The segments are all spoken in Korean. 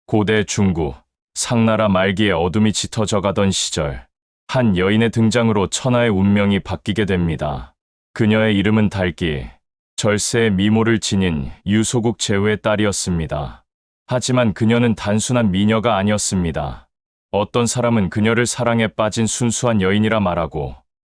고대 중구, 상나라 말기에 어둠이 짙어져 가던 시절, 한 여인의 등장으로 천하의 운명이 바뀌게 됩니다. 그녀의 이름은 달기, 절세의 미모를 지닌 유소국 제후의 딸이었습니다. 하지만 그녀는 단순한 미녀가 아니었습니다. 어떤 사람은 그녀를 사랑에 빠진 순수한 여인이라 말하고,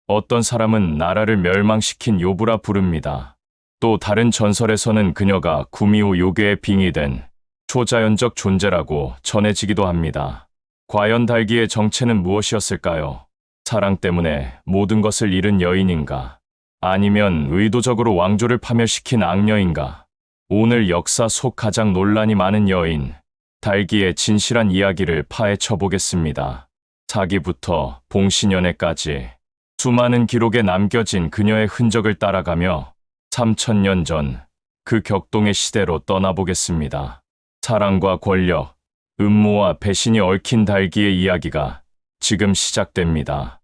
어떤 사람은 나라를 멸망시킨 요부라 부릅니다. 또 다른 전설에서는 그녀가 구미호 요괴에 빙의된 초자연적 존재라고 전해지기도 합니다. 과연 달기의 정체는 무엇이었을까요? 사랑 때문에 모든 것을 잃은 여인인가? 아니면 의도적으로 왕조를 파멸시킨 악녀인가? 오늘 역사 속 가장 논란이 많은 여인, 달기의 진실한 이야기를 파헤쳐 보겠습니다. 사기부터 봉신연애까지 수많은 기록에 남겨진 그녀의 흔적을 따라가며 3000년 전 그 격동의 시대로 떠나보겠습니다. 사랑과 권력, 음모와 배신이 얽힌 달기의 이야기가 지금 시작됩니다.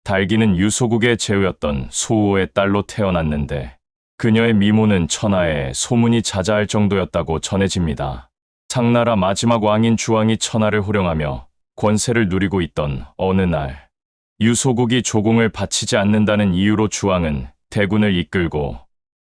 달기는 유소국의 제후였던 소호의 딸로 태어났는데 그녀의 미모는 천하에 소문이 자자할 정도였다고 전해집니다. 상나라 마지막 왕인 주왕이 천하를 호령하며 권세를 누리고 있던 어느 날, 유소국이 조공을 바치지 않는다는 이유로 주왕은 대군을 이끌고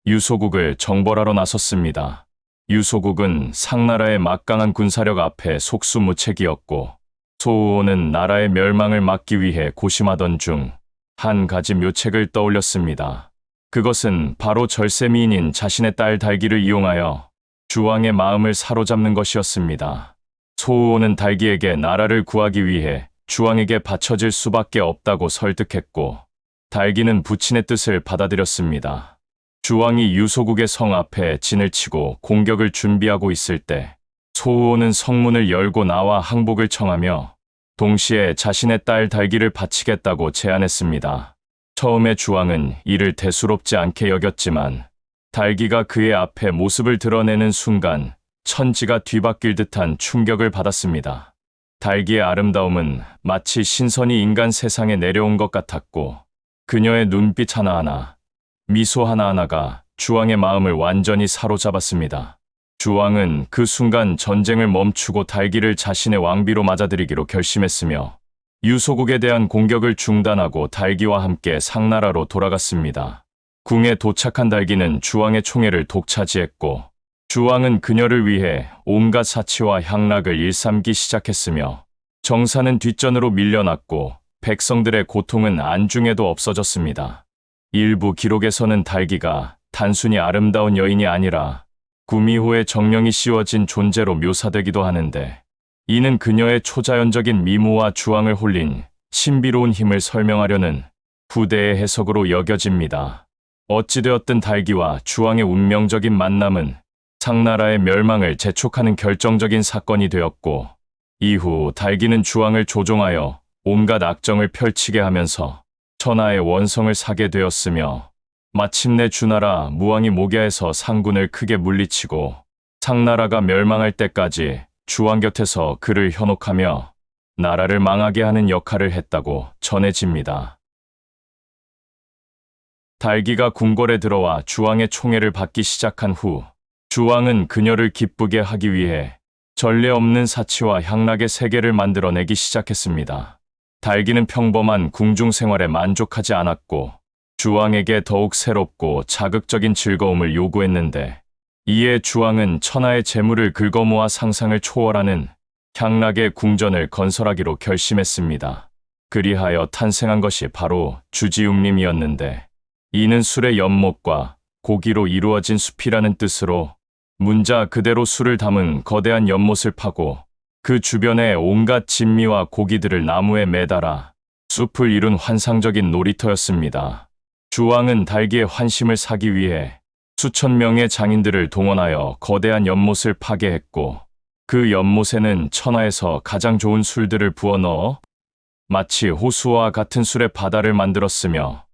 유소국을 정벌하러 나섰습니다. 유소국은 상나라의 막강한 군사력 앞에 속수무책이었고, 소호는 나라의 멸망을 막기 위해 고심하던 중 한 가지 묘책을 떠올렸습니다. 그것은 바로 절세미인인 자신의 딸 달기를 이용하여 주왕의 마음을 사로잡는 것이었습니다. 소호는 달기에게 나라를 구하기 위해 주왕에게 바쳐질 수밖에 없다고 설득했고, 달기는 부친의 뜻을 받아들였습니다. 주왕이 유소국의 성 앞에 진을 치고 공격을 준비하고 있을 때, 소호는 성문을 열고 나와 항복을 청하며 동시에 자신의 딸 달기를 바치겠다고 제안했습니다. 처음에 주왕은 이를 대수롭지 않게 여겼지만, 달기가 그의 앞에 모습을 드러내는 순간 천지가 뒤바뀔 듯한 충격을 받았습니다. 달기의 아름다움은 마치 신선이 인간 세상에 내려온 것 같았고, 그녀의 눈빛 하나하나, 미소 하나하나가 주왕의 마음을 완전히 사로잡았습니다. 주왕은 그 순간 전쟁을 멈추고 달기를 자신의 왕비로 맞아들이기로 결심했으며, 유소국에 대한 공격을 중단하고 달기와 함께 상나라로 돌아갔습니다. 궁에 도착한 달기는 주왕의 총애를 독차지했고, 주왕은 그녀를 위해 온갖 사치와 향락을 일삼기 시작했으며, 정사는 뒷전으로 밀려났고 백성들의 고통은 안중에도 없어졌습니다. 일부 기록에서는 달기가 단순히 아름다운 여인이 아니라 구미호의 정령이 씌워진 존재로 묘사되기도 하는데, 이는 그녀의 초자연적인 미모와 주왕을 홀린 신비로운 힘을 설명하려는 후대의 해석으로 여겨집니다. 어찌되었든 달기와 주왕의 운명적인 만남은 상나라의 멸망을 재촉하는 결정적인 사건이 되었고, 이후 달기는 주왕을 조종하여 온갖 악정을 펼치게 하면서 천하의 원성을 사게 되었으며, 마침내 주나라 무왕이 목야에서 상군을 크게 물리치고 상나라가 멸망할 때까지 주왕 곁에서 그를 현혹하며 나라를 망하게 하는 역할을 했다고 전해집니다. 달기가 궁궐에 들어와 주왕의 총애를 받기 시작한 후, 주왕은 그녀를 기쁘게 하기 위해 전례 없는 사치와 향락의 세계를 만들어내기 시작했습니다. 달기는 평범한 궁중 생활에 만족하지 않았고, 주왕에게 더욱 새롭고 자극적인 즐거움을 요구했는데, 이에 주왕은 천하의 재물을 긁어모아 상상을 초월하는 향락의 궁전을 건설하기로 결심했습니다. 그리하여 탄생한 것이 바로 주지웅림이었는데, 이는 술의 연못과 고기로 이루어진 숲이라는 뜻으로 문자 그대로 술을 담은 거대한 연못을 파고 그 주변에 온갖 진미와 고기들을 나무에 매달아 숲을 이룬 환상적인 놀이터였습니다. 주왕은 달기의 환심을 사기 위해 수천 명의 장인들을 동원하여 거대한 연못을 파괴했고, 그 연못에는 천하에서 가장 좋은 술들을 부어넣어 마치 호수와 같은 술의 바다를 만들었으며,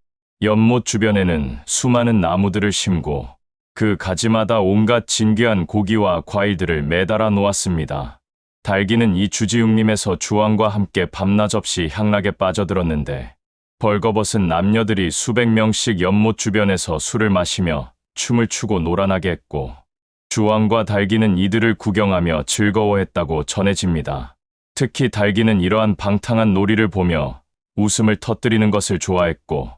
연못 주변에는 수많은 나무들을 심고 그 가지마다 온갖 진귀한 고기와 과일들을 매달아 놓았습니다. 달기는 이 주지웅림에서 주왕과 함께 밤낮 없이 향락에 빠져들었는데, 벌거벗은 남녀들이 수백 명씩 연못 주변에서 술을 마시며 춤을 추고 놀아나게 했고, 주왕과 달기는 이들을 구경하며 즐거워했다고 전해집니다. 특히 달기는 이러한 방탕한 놀이를 보며 웃음을 터뜨리는 것을 좋아했고,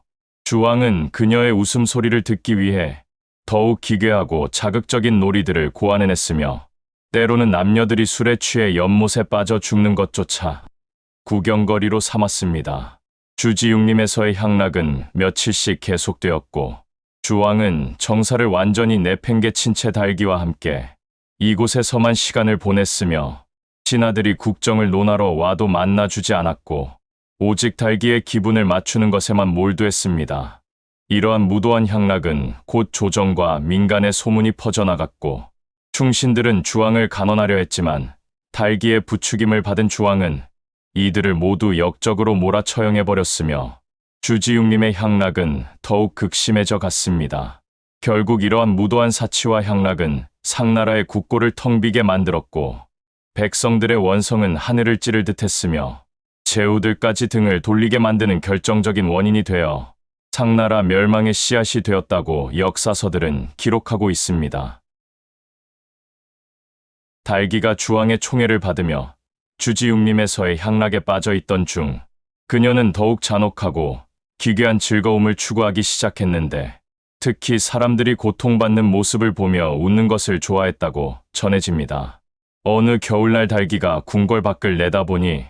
주왕은 그녀의 웃음소리를 듣기 위해 더욱 기괴하고 자극적인 놀이들을 고안해냈으며, 때로는 남녀들이 술에 취해 연못에 빠져 죽는 것조차 구경거리로 삼았습니다. 주지육림에서의 향락은 며칠씩 계속되었고, 주왕은 정사를 완전히 내팽개친 채 달기와 함께 이곳에서만 시간을 보냈으며, 신하들이 국정을 논하러 와도 만나주지 않았고, 오직 달기의 기분을 맞추는 것에만 몰두했습니다. 이러한 무도한 향락은 곧 조정과 민간의 소문이 퍼져나갔고, 충신들은 주왕을 간언하려 했지만 달기의 부추김을 받은 주왕은 이들을 모두 역적으로 몰아처형해버렸으며, 주지육림의 향락은 더욱 극심해져 갔습니다. 결국 이러한 무도한 사치와 향락은 상나라의 국고를 텅 비게 만들었고, 백성들의 원성은 하늘을 찌를 듯했으며, 제후들까지 등을 돌리게 만드는 결정적인 원인이 되어 상나라 멸망의 씨앗이 되었다고 역사서들은 기록하고 있습니다. 달기가 주왕의 총애를 받으며 주지육림에서의 향락에 빠져 있던 중, 그녀는 더욱 잔혹하고 기괴한 즐거움을 추구하기 시작했는데, 특히 사람들이 고통받는 모습을 보며 웃는 것을 좋아했다고 전해집니다. 어느 겨울날 달기가 궁궐 밖을 내다보니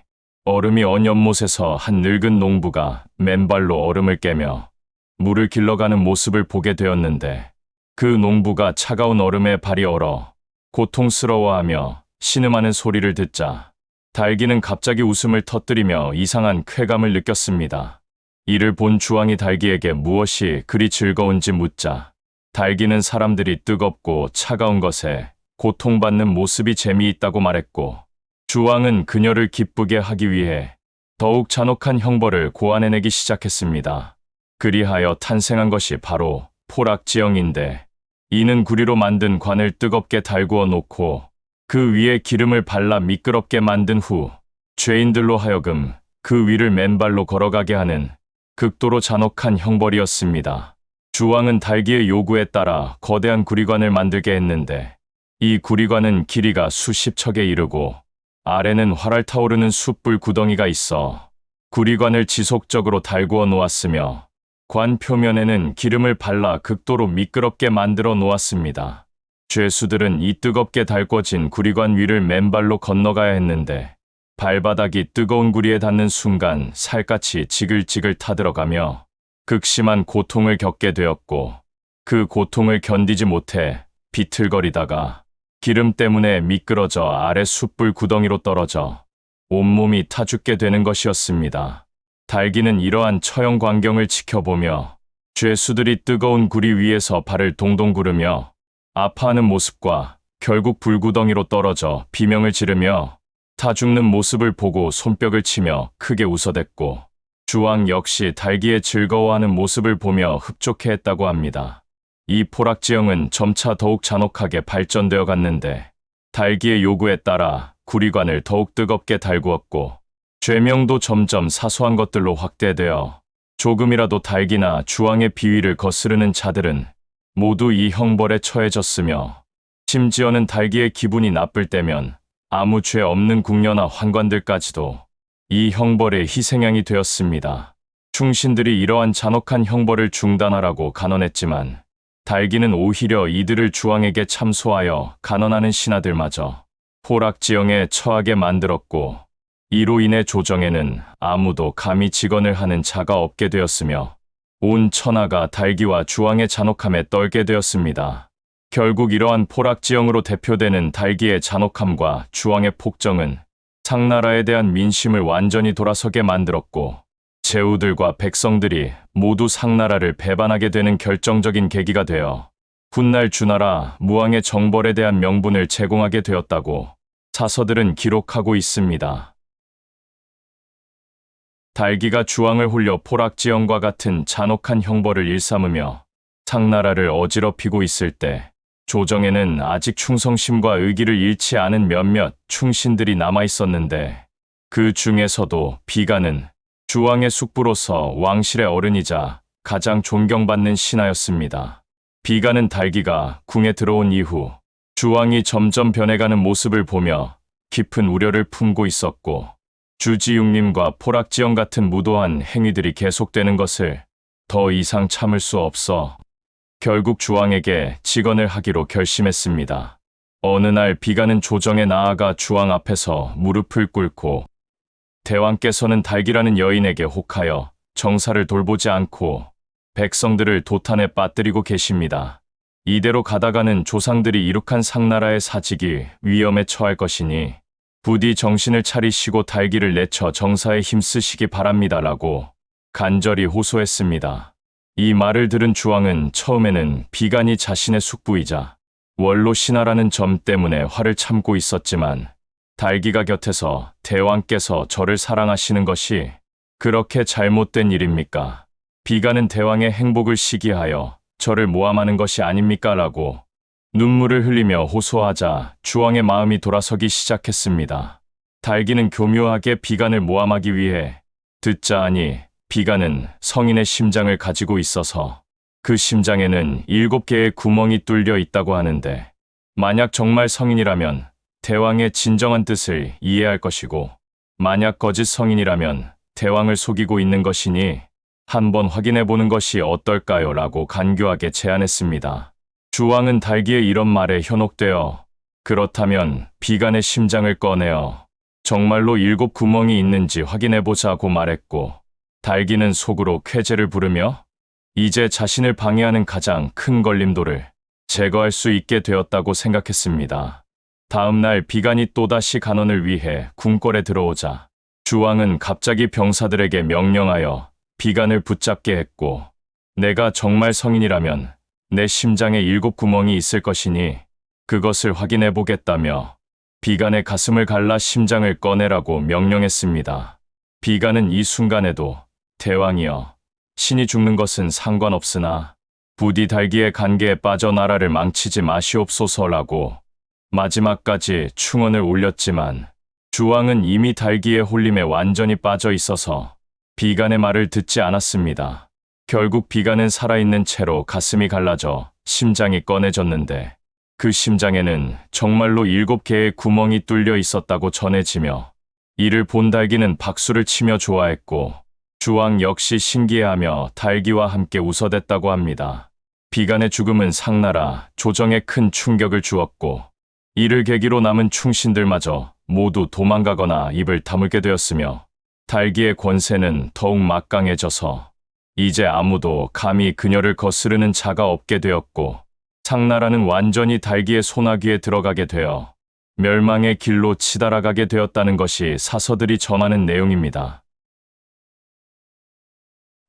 얼음이 언 연못에서 한 늙은 농부가 맨발로 얼음을 깨며 물을 길러가는 모습을 보게 되었는데, 그 농부가 차가운 얼음에 발이 얼어 고통스러워하며 신음하는 소리를 듣자 달기는 갑자기 웃음을 터뜨리며 이상한 쾌감을 느꼈습니다. 이를 본 주왕이 달기에게 무엇이 그리 즐거운지 묻자, 달기는 사람들이 뜨겁고 차가운 것에 고통받는 모습이 재미있다고 말했고, 주왕은 그녀를 기쁘게 하기 위해 더욱 잔혹한 형벌을 고안해내기 시작했습니다. 그리하여 탄생한 것이 바로 포락지형인데, 이는 구리로 만든 관을 뜨겁게 달구어 놓고 그 위에 기름을 발라 미끄럽게 만든 후 죄인들로 하여금 그 위를 맨발로 걸어가게 하는 극도로 잔혹한 형벌이었습니다. 주왕은 달기의 요구에 따라 거대한 구리관을 만들게 했는데, 이 구리관은 길이가 수십 척에 이르고 아래는 활활 타오르는 숯불 구덩이가 있어 구리관을 지속적으로 달구어 놓았으며, 관 표면에는 기름을 발라 극도로 미끄럽게 만들어 놓았습니다. 죄수들은 이 뜨겁게 달궈진 구리관 위를 맨발로 건너가야 했는데, 발바닥이 뜨거운 구리에 닿는 순간 살갗이 지글지글 타들어가며 극심한 고통을 겪게 되었고, 그 고통을 견디지 못해 비틀거리다가 기름 때문에 미끄러져 아래 숯불 구덩이로 떨어져 온몸이 타 죽게 되는 것이었습니다. 달기는 이러한 처형 광경을 지켜보며 죄수들이 뜨거운 구리 위에서 발을 동동 구르며 아파하는 모습과 결국 불구덩이로 떨어져 비명을 지르며 타 죽는 모습을 보고 손뼉을 치며 크게 웃어댔고, 주왕 역시 달기의 즐거워하는 모습을 보며 흡족해했다고 합니다. 이 포락지형은 점차 더욱 잔혹하게 발전되어 갔는데, 달기의 요구에 따라 구리관을 더욱 뜨겁게 달구었고, 죄명도 점점 사소한 것들로 확대되어 조금이라도 달기나 주왕의 비위를 거스르는 자들은 모두 이 형벌에 처해졌으며, 심지어는 달기의 기분이 나쁠 때면 아무 죄 없는 궁녀나 환관들까지도 이 형벌의 희생양이 되었습니다. 충신들이 이러한 잔혹한 형벌을 중단하라고 간언했지만, 달기는 오히려 이들을 주왕에게 참소하여 간언하는 신하들마저 포락지형에 처하게 만들었고, 이로 인해 조정에는 아무도 감히 직언을 하는 자가 없게 되었으며, 온 천하가 달기와 주왕의 잔혹함에 떨게 되었습니다. 결국 이러한 포락지형으로 대표되는 달기의 잔혹함과 주왕의 폭정은 상나라에 대한 민심을 완전히 돌아서게 만들었고, 제후들과 백성들이 모두 상나라를 배반하게 되는 결정적인 계기가 되어 훗날 주나라 무왕의 정벌에 대한 명분을 제공하게 되었다고 사서들은 기록하고 있습니다. 달기가 주왕을 홀려 포락지형과 같은 잔혹한 형벌을 일삼으며 상나라를 어지럽히고 있을 때, 조정에는 아직 충성심과 의기를 잃지 않은 몇몇 충신들이 남아있었는데, 그 중에서도 비가는 주왕의 숙부로서 왕실의 어른이자 가장 존경받는 신하였습니다. 비가는 달기가 궁에 들어온 이후 주왕이 점점 변해가는 모습을 보며 깊은 우려를 품고 있었고, 주지육림과 포락지영 같은 무도한 행위들이 계속되는 것을 더 이상 참을 수 없어 결국 주왕에게 직언을 하기로 결심했습니다. 어느 날 비가는 조정에 나아가 주왕 앞에서 무릎을 꿇고 대왕께서는 달기라는 여인에게 혹하여 정사를 돌보지 않고 백성들을 도탄에 빠뜨리고 계십니다. 이대로 가다가는 조상들이 이룩한 상나라의 사직이 위험에 처할 것이니 부디 정신을 차리시고 달기를 내쳐 정사에 힘쓰시기 바랍니다라고 간절히 호소했습니다. 이 말을 들은 주왕은 처음에는 비간이 자신의 숙부이자 원로 신하라는 점 때문에 화를 참고 있었지만, 달기가 곁에서 대왕께서 저를 사랑하시는 것이 그렇게 잘못된 일입니까? 비간은 대왕의 행복을 시기하여 저를 모함하는 것이 아닙니까? 라고 눈물을 흘리며 호소하자 주왕의 마음이 돌아서기 시작했습니다. 달기는 교묘하게 비간을 모함하기 위해 듣자 하니 비간은 성인의 심장을 가지고 있어서 그 심장에는 7개의 구멍이 뚫려 있다고 하는데, 만약 정말 성인이라면 대왕의 진정한 뜻을 이해할 것이고, 만약 거짓 성인이라면 대왕을 속이고 있는 것이니 한번 확인해 보는 것이 어떨까요? 라고 간교하게 제안했습니다. 주왕은 달기의 이런 말에 현혹되어 그렇다면 비간의 심장을 꺼내어 정말로 7구멍이 있는지 확인해 보자고 말했고, 달기는 속으로 쾌재를 부르며 이제 자신을 방해하는 가장 큰 걸림돌을 제거할 수 있게 되었다고 생각했습니다. 다음 날 비간이 또다시 간언을 위해 궁궐에 들어오자 주왕은 갑자기 병사들에게 명령하여 비간을 붙잡게 했고, 내가 정말 성인이라면 내 심장에 7구멍이 있을 것이니 그것을 확인해 보겠다며 비간의 가슴을 갈라 심장을 꺼내라고 명령했습니다. 비간은 이 순간에도 대왕이여, 신이 죽는 것은 상관없으나 부디 달기의 간계에 빠져 나라를 망치지 마시옵소서라고 마지막까지 충언을 올렸지만, 주왕은 이미 달기의 홀림에 완전히 빠져 있어서 비간의 말을 듣지 않았습니다. 결국 비간은 살아있는 채로 가슴이 갈라져 심장이 꺼내졌는데, 그 심장에는 정말로 7개의 구멍이 뚫려 있었다고 전해지며, 이를 본 달기는 박수를 치며 좋아했고, 주왕 역시 신기해하며 달기와 함께 웃어댔다고 합니다. 비간의 죽음은 상나라, 조정에 큰 충격을 주었고, 이를 계기로 남은 충신들마저 모두 도망가거나 입을 다물게 되었으며, 달기의 권세는 더욱 막강해져서 이제 아무도 감히 그녀를 거스르는 자가 없게 되었고, 상나라는 완전히 달기의 소나기에 들어가게 되어 멸망의 길로 치달아가게 되었다는 것이 사서들이 전하는 내용입니다.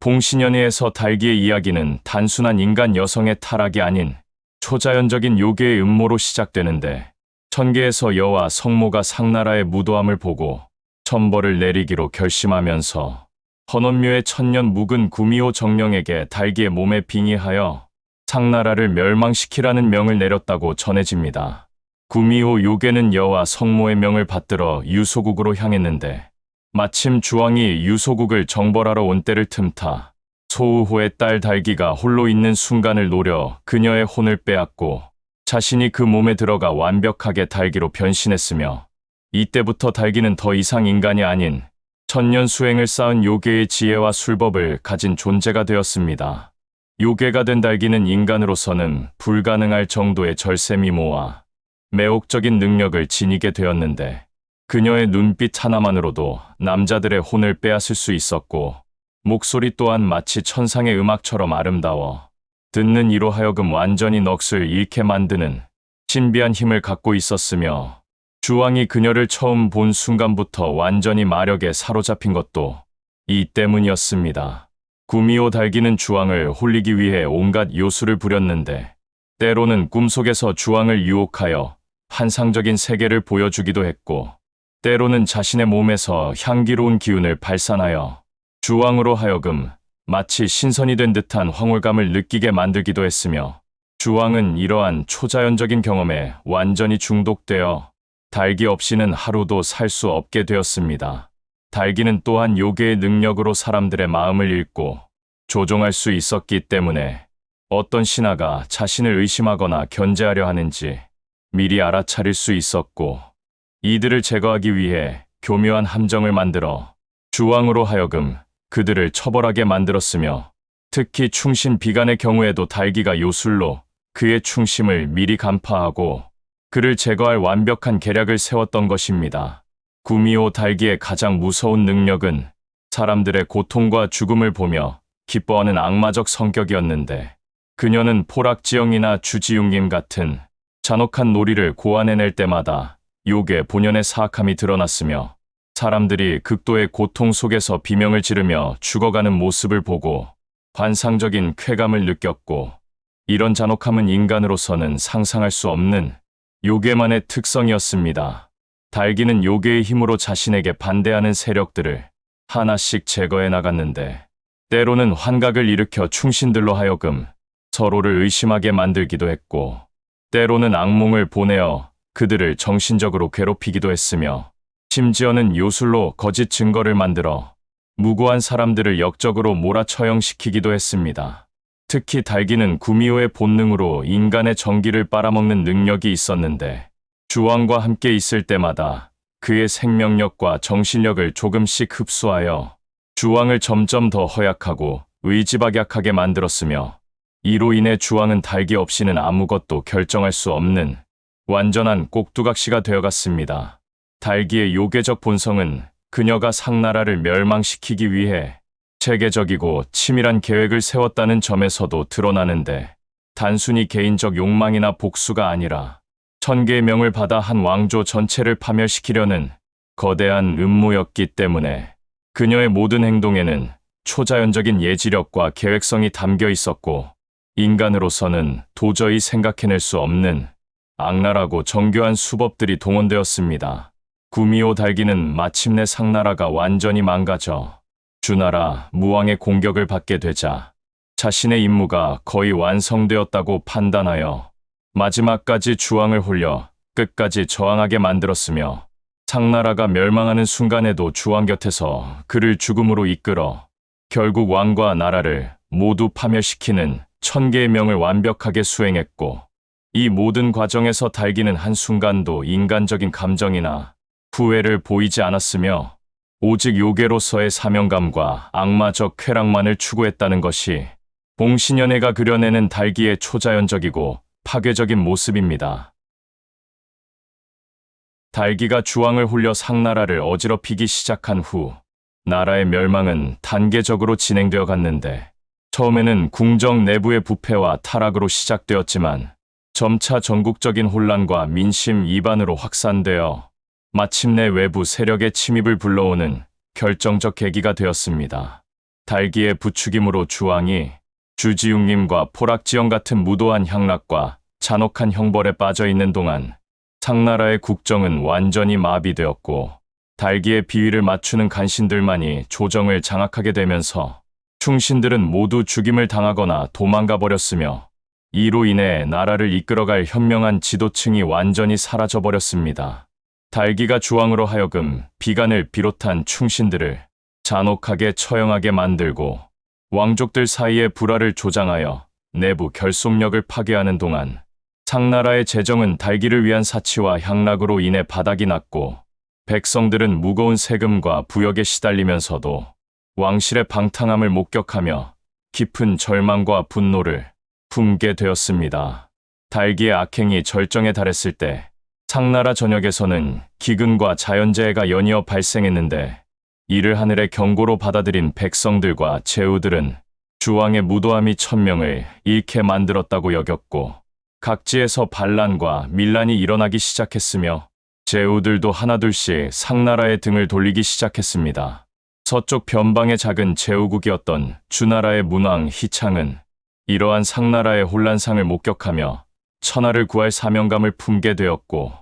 봉신연의에서 달기의 이야기는 단순한 인간 여성의 타락이 아닌 초자연적인 요괴의 음모로 시작되는데, 천계에서 여와 성모가 상나라의 무도함을 보고 천벌을 내리기로 결심하면서 헌원묘의 천년 묵은 구미호 정령에게 달기의 몸에 빙의하여 상나라를 멸망시키라는 명을 내렸다고 전해집니다. 구미호 요괴는 여와 성모의 명을 받들어 유소국으로 향했는데, 마침 주왕이 유소국을 정벌하러 온 때를 틈타 소우호의 딸 달기가 홀로 있는 순간을 노려 그녀의 혼을 빼앗고 자신이 그 몸에 들어가 완벽하게 달기로 변신했으며, 이때부터 달기는 더 이상 인간이 아닌 천년 수행을 쌓은 요괴의 지혜와 술법을 가진 존재가 되었습니다. 요괴가 된 달기는 인간으로서는 불가능할 정도의 절세미모와 매혹적인 능력을 지니게 되었는데, 그녀의 눈빛 하나만으로도 남자들의 혼을 빼앗을 수 있었고, 목소리 또한 마치 천상의 음악처럼 아름다워 듣는 이로 하여금 완전히 넋을 잃게 만드는 신비한 힘을 갖고 있었으며, 주왕이 그녀를 처음 본 순간부터 완전히 마력에 사로잡힌 것도 이 때문이었습니다. 구미호 달기는 주왕을 홀리기 위해 온갖 요술을 부렸는데, 때로는 꿈속에서 주왕을 유혹하여 환상적인 세계를 보여주기도 했고, 때로는 자신의 몸에서 향기로운 기운을 발산하여 주왕으로 하여금 마치 신선이 된 듯한 황홀감을 느끼게 만들기도 했으며, 주왕은 이러한 초자연적인 경험에 완전히 중독되어 달기 없이는 하루도 살 수 없게 되었습니다. 달기는 또한 요괴의 능력으로 사람들의 마음을 읽고 조종할 수 있었기 때문에 어떤 신하가 자신을 의심하거나 견제하려 하는지 미리 알아차릴 수 있었고, 이들을 제거하기 위해 교묘한 함정을 만들어 주왕으로 하여금 그들을 처벌하게 만들었으며, 특히 충신 비간의 경우에도 달기가 요술로 그의 충심을 미리 간파하고 그를 제거할 완벽한 계략을 세웠던 것입니다. 구미호 달기의 가장 무서운 능력은 사람들의 고통과 죽음을 보며 기뻐하는 악마적 성격이었는데, 그녀는 포락지영이나 주지웅님 같은 잔혹한 놀이를 고안해낼 때마다 욕의 본연의 사악함이 드러났으며, 사람들이 극도의 고통 속에서 비명을 지르며 죽어가는 모습을 보고 환상적인 쾌감을 느꼈고, 이런 잔혹함은 인간으로서는 상상할 수 없는 요괴만의 특성이었습니다. 달기는 요괴의 힘으로 자신에게 반대하는 세력들을 하나씩 제거해 나갔는데, 때로는 환각을 일으켜 충신들로 하여금 서로를 의심하게 만들기도 했고, 때로는 악몽을 보내어 그들을 정신적으로 괴롭히기도 했으며, 심지어는 요술로 거짓 증거를 만들어 무고한 사람들을 역적으로 몰아처형시키기도 했습니다. 특히 달기는 구미호의 본능으로 인간의 정기를 빨아먹는 능력이 있었는데, 주왕과 함께 있을 때마다 그의 생명력과 정신력을 조금씩 흡수하여 주왕을 점점 더 허약하고 의지박약하게 만들었으며, 이로 인해 주왕은 달기 없이는 아무것도 결정할 수 없는 완전한 꼭두각시가 되어갔습니다. 달기의 요괴적 본성은 그녀가 상나라를 멸망시키기 위해 체계적이고 치밀한 계획을 세웠다는 점에서도 드러나는데, 단순히 개인적 욕망이나 복수가 아니라 1000개의 명을 받아 한 왕조 전체를 파멸시키려는 거대한 음모였기 때문에 그녀의 모든 행동에는 초자연적인 예지력과 계획성이 담겨 있었고, 인간으로서는 도저히 생각해낼 수 없는 악랄하고 정교한 수법들이 동원되었습니다. 구미호 달기는 마침내 상나라가 완전히 망가져 주나라 무왕의 공격을 받게 되자 자신의 임무가 거의 완성되었다고 판단하여 마지막까지 주왕을 홀려 끝까지 저항하게 만들었으며, 상나라가 멸망하는 순간에도 주왕 곁에서 그를 죽음으로 이끌어 결국 왕과 나라를 모두 파멸시키는 1000개의 명을 완벽하게 수행했고, 이 모든 과정에서 달기는 한순간도 인간적인 감정이나 후회를 보이지 않았으며, 오직 요괴로서의 사명감과 악마적 쾌락만을 추구했다는 것이 봉신연애가 그려내는 달기의 초자연적이고 파괴적인 모습입니다. 달기가 주왕을 홀려 상나라를 어지럽히기 시작한 후 나라의 멸망은 단계적으로 진행되어 갔는데, 처음에는 궁정 내부의 부패와 타락으로 시작되었지만 점차 전국적인 혼란과 민심 이반으로 확산되어 마침내 외부 세력의 침입을 불러오는 결정적 계기가 되었습니다. 달기의 부추김으로 주왕이 주지웅님과 포락지영 같은 무도한 향락과 잔혹한 형벌에 빠져 있는 동안 상나라의 국정은 완전히 마비되었고, 달기의 비위를 맞추는 간신들만이 조정을 장악하게 되면서 충신들은 모두 죽임을 당하거나 도망가 버렸으며, 이로 인해 나라를 이끌어갈 현명한 지도층이 완전히 사라져버렸습니다. 달기가 주왕으로 하여금 비간을 비롯한 충신들을 잔혹하게 처형하게 만들고 왕족들 사이의 불화를 조장하여 내부 결속력을 파괴하는 동안 상나라의 재정은 달기를 위한 사치와 향락으로 인해 바닥이 났고, 백성들은 무거운 세금과 부역에 시달리면서도 왕실의 방탕함을 목격하며 깊은 절망과 분노를 품게 되었습니다. 달기의 악행이 절정에 달했을 때 상나라 전역에서는 기근과 자연재해가 연이어 발생했는데, 이를 하늘의 경고로 받아들인 백성들과 제후들은 주왕의 무도함이 1000명을 잃게 만들었다고 여겼고, 각지에서 반란과 밀란이 일어나기 시작했으며 제후들도 하나둘씩 상나라의 등을 돌리기 시작했습니다. 서쪽 변방의 작은 제후국이었던 주나라의 문왕 희창은 이러한 상나라의 혼란상을 목격하며 천하를 구할 사명감을 품게 되었고,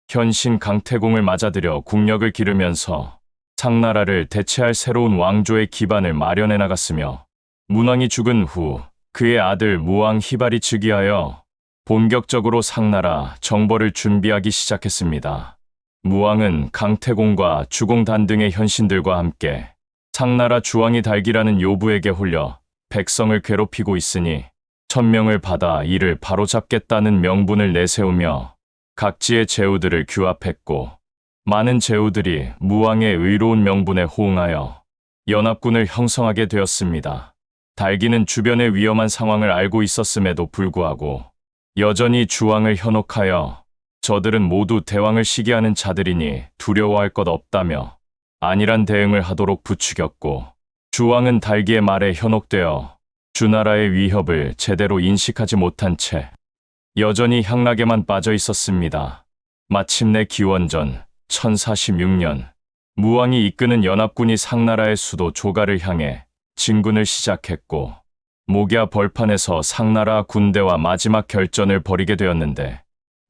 현신 강태공을 맞아들여 국력을 기르면서 상나라를 대체할 새로운 왕조의 기반을 마련해 나갔으며, 문왕이 죽은 후 그의 아들 무왕 희발이 즉위하여 본격적으로 상나라 정벌을 준비하기 시작했습니다. 무왕은 강태공과 주공단 등의 현신들과 함께 상나라 주왕이 달기라는 요부에게 홀려 백성을 괴롭히고 있으니 천명을 받아 이를 바로잡겠다는 명분을 내세우며 각지의 제후들을 규합했고 많은 제후들이 무왕의 의로운 명분에 호응하여 연합군을 형성하게 되었습니다. 달기는 주변의 위험한 상황을 알고 있었음에도 불구하고 여전히 주왕을 현혹하여 저들은 모두 대왕을 시기하는 자들이니 두려워할 것 없다며 안일한 대응을 하도록 부추겼고 주왕은 달기의 말에 현혹되어 주나라의 위협을 제대로 인식하지 못한 채 여전히 향락에만 빠져 있었습니다. 마침내 기원전 1046년 무왕이 이끄는 연합군이 상나라의 수도 조가를 향해 진군을 시작했고 목야 벌판에서 상나라 군대와 마지막 결전을 벌이게 되었는데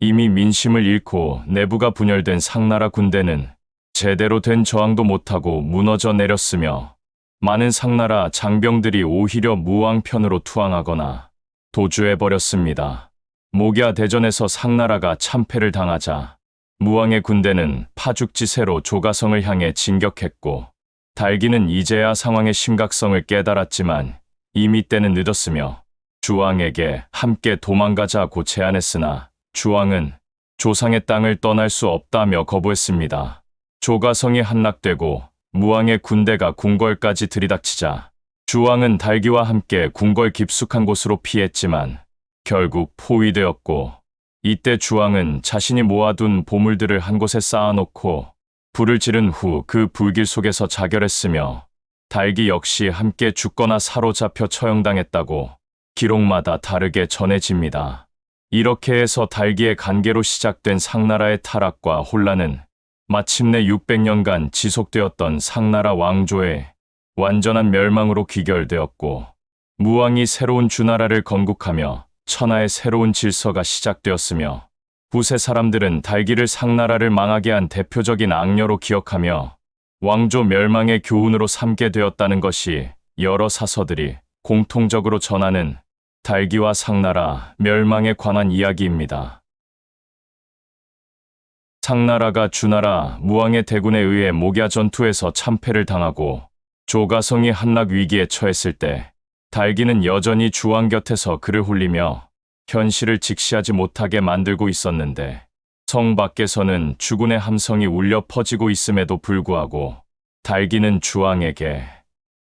이미 민심을 잃고 내부가 분열된 상나라 군대는 제대로 된 저항도 못하고 무너져 내렸으며 많은 상나라 장병들이 오히려 무왕 편으로 투항하거나 도주해버렸습니다. 목야 대전에서 상나라가 참패를 당하자 무왕의 군대는 파죽지세로 조가성을 향해 진격했고 달기는 이제야 상황의 심각성을 깨달았지만 이미 때는 늦었으며 주왕에게 함께 도망가자고 제안했으나 주왕은 조상의 땅을 떠날 수 없다며 거부했습니다. 조가성이 함락되고 무왕의 군대가 궁궐까지 들이닥치자 주왕은 달기와 함께 궁궐 깊숙한 곳으로 피했지만 결국 포위되었고 이때 주왕은 자신이 모아둔 보물들을 한 곳에 쌓아놓고 불을 지른 후 그 불길 속에서 자결했으며 달기 역시 함께 죽거나 사로잡혀 처형당했다고 기록마다 다르게 전해집니다. 이렇게 해서 달기의 간계로 시작된 상나라의 타락과 혼란은 마침내 600년간 지속되었던 상나라 왕조의 완전한 멸망으로 귀결되었고 무왕이 새로운 주나라를 건국하며 천하의 새로운 질서가 시작되었으며 후세 사람들은 달기를 상나라를 망하게 한 대표적인 악녀로 기억하며 왕조 멸망의 교훈으로 삼게 되었다는 것이 여러 사서들이 공통적으로 전하는 달기와 상나라 멸망에 관한 이야기입니다. 상나라가 주나라 무왕의 대군에 의해 목야 전투에서 참패를 당하고 조가성이 함락 위기에 처했을 때 달기는 여전히 주왕 곁에서 그를 홀리며 현실을 직시하지 못하게 만들고 있었는데 성 밖에서는 주군의 함성이 울려 퍼지고 있음에도 불구하고 달기는 주왕에게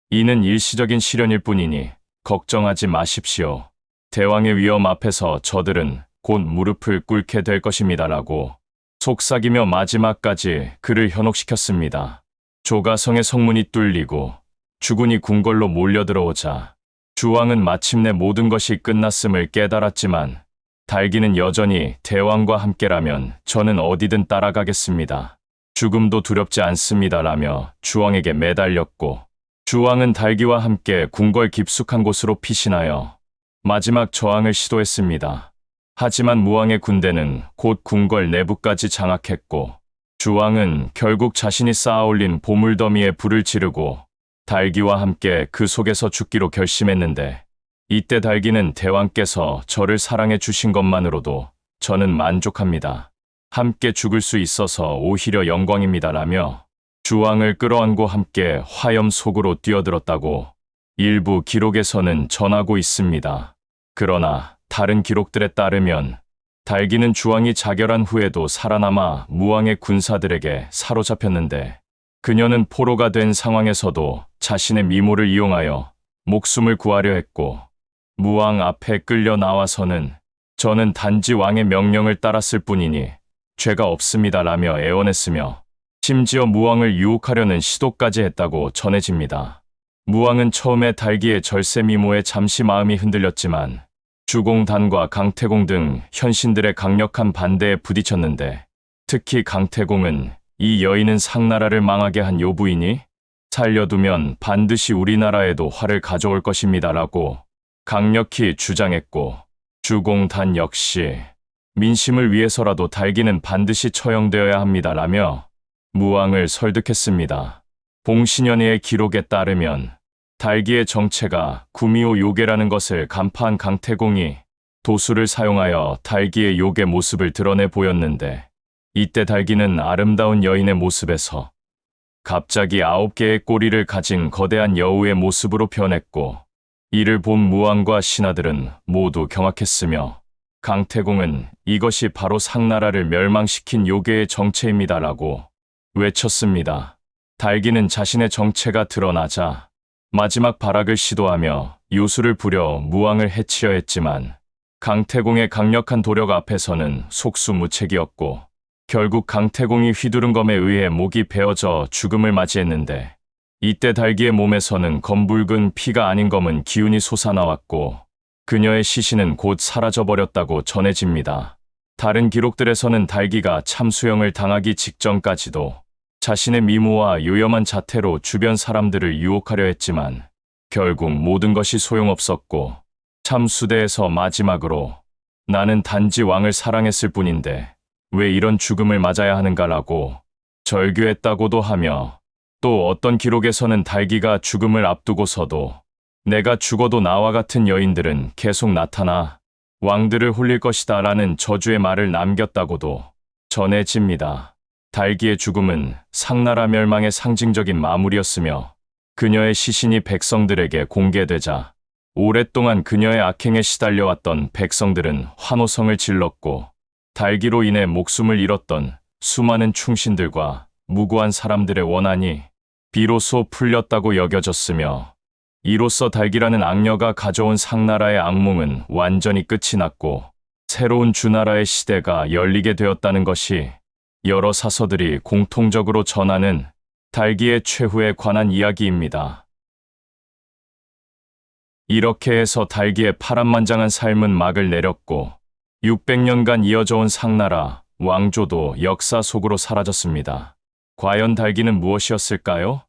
이는 일시적인 시련일 뿐이니 걱정하지 마십시오. 대왕의 위험 앞에서 저들은 곧 무릎을 꿇게 될 것입니다라고 속삭이며 마지막까지 그를 현혹시켰습니다. 조가성의 성문이 뚫리고 주군이 궁궐로 몰려들어오자 주왕은 마침내 모든 것이 끝났음을 깨달았지만 달기는 여전히 대왕과 함께라면 저는 어디든 따라가겠습니다. 죽음도 두렵지 않습니다라며 주왕에게 매달렸고 주왕은 달기와 함께 궁궐 깊숙한 곳으로 피신하여 마지막 저항을 시도했습니다. 하지만 무왕의 군대는 곧 궁궐 내부까지 장악했고 주왕은 결국 자신이 쌓아올린 보물더미에 불을 지르고 달기와 함께 그 속에서 죽기로 결심했는데 이때 달기는 대왕께서 저를 사랑해 주신 것만으로도 저는 만족합니다. 함께 죽을 수 있어서 오히려 영광입니다라며 주왕을 끌어안고 함께 화염 속으로 뛰어들었다고 일부 기록에서는 전하고 있습니다. 그러나 다른 기록들에 따르면 달기는 주왕이 자결한 후에도 살아남아 무왕의 군사들에게 사로잡혔는데 그녀는 포로가 된 상황에서도 자신의 미모를 이용하여 목숨을 구하려 했고 무왕 앞에 끌려 나와서는 저는 단지 왕의 명령을 따랐을 뿐이니 죄가 없습니다라며 애원했으며 심지어 무왕을 유혹하려는 시도까지 했다고 전해집니다. 무왕은 처음에 달기의 절세 미모에 잠시 마음이 흔들렸지만 주공단과 강태공 등 현신들의 강력한 반대에 부딪혔는데 특히 강태공은 이 여인은 상나라를 망하게 한 요부이니 살려두면 반드시 우리나라에도 화를 가져올 것입니다라고 강력히 주장했고 주공단 역시 민심을 위해서라도 달기는 반드시 처형되어야 합니다라며 무왕을 설득했습니다. 봉신연의 기록에 따르면 달기의 정체가 구미호 요괴라는 것을 간파한 강태공이 도수를 사용하여 달기의 요괴 모습을 드러내 보였는데 이때 달기는 아름다운 여인의 모습에서 갑자기 9개의 꼬리를 가진 거대한 여우의 모습으로 변했고 이를 본 무왕과 신하들은 모두 경악했으며 강태공은 이것이 바로 상나라를 멸망시킨 요괴의 정체입니다라고 외쳤습니다. 달기는 자신의 정체가 드러나자 마지막 발악을 시도하며 요술을 부려 무왕을 해치려 했지만 강태공의 강력한 도력 앞에서는 속수무책이었고 결국 강태공이 휘두른 검에 의해 목이 베어져 죽음을 맞이했는데 이때 달기의 몸에서는 검붉은 피가 아닌 검은 기운이 솟아나왔고 그녀의 시신은 곧 사라져버렸다고 전해집니다. 다른 기록들에서는 달기가 참수형을 당하기 직전까지도 자신의 미모와 요염한 자태로 주변 사람들을 유혹하려 했지만 결국 모든 것이 소용없었고 참수대에서 마지막으로 나는 단지 왕을 사랑했을 뿐인데 왜 이런 죽음을 맞아야 하는가라고 절규했다고도 하며 또 어떤 기록에서는 달기가 죽음을 앞두고서도 내가 죽어도 나와 같은 여인들은 계속 나타나 왕들을 홀릴 것이다 라는 저주의 말을 남겼다고도 전해집니다. 달기의 죽음은 상나라 멸망의 상징적인 마무리였으며 그녀의 시신이 백성들에게 공개되자 오랫동안 그녀의 악행에 시달려왔던 백성들은 환호성을 질렀고 달기로 인해 목숨을 잃었던 수많은 충신들과 무고한 사람들의 원한이 비로소 풀렸다고 여겨졌으며 이로써 달기라는 악녀가 가져온 상나라의 악몽은 완전히 끝이 났고 새로운 주나라의 시대가 열리게 되었다는 것이 여러 사서들이 공통적으로 전하는 달기의 최후에 관한 이야기입니다. 이렇게 해서 달기의 파란만장한 삶은 막을 내렸고 600년간 이어져온 상나라 왕조도 역사 속으로 사라졌습니다. 과연 달기는 무엇이었을까요?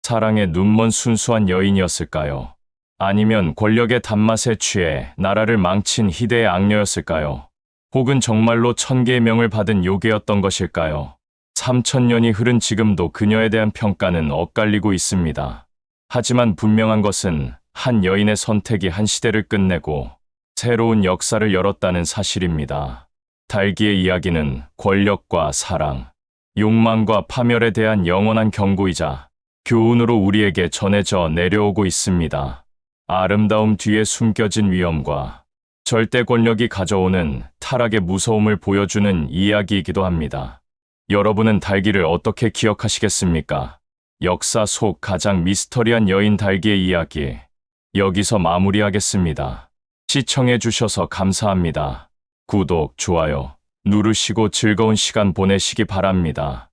사랑에 눈먼 순수한 여인이었을까요? 아니면 권력의 단맛에 취해 나라를 망친 희대의 악녀였을까요? 혹은 정말로 천개의 명을 받은 요괴였던 것일까요? 3000년이 흐른 지금도 그녀에 대한 평가는 엇갈리고 있습니다. 하지만 분명한 것은 한 여인의 선택이 한 시대를 끝내고 새로운 역사를 열었다는 사실입니다. 달기의 이야기는 권력과 사랑, 욕망과 파멸에 대한 영원한 경고이자 교훈으로 우리에게 전해져 내려오고 있습니다. 아름다움 뒤에 숨겨진 위험과 절대 권력이 가져오는 타락의 무서움을 보여주는 이야기이기도 합니다. 여러분은 달기를 어떻게 기억하시겠습니까? 역사 속 가장 미스터리한 여인 달기의 이야기, 여기서 마무리하겠습니다. 시청해주셔서 감사합니다. 구독, 좋아요 누르시고 즐거운 시간 보내시기 바랍니다.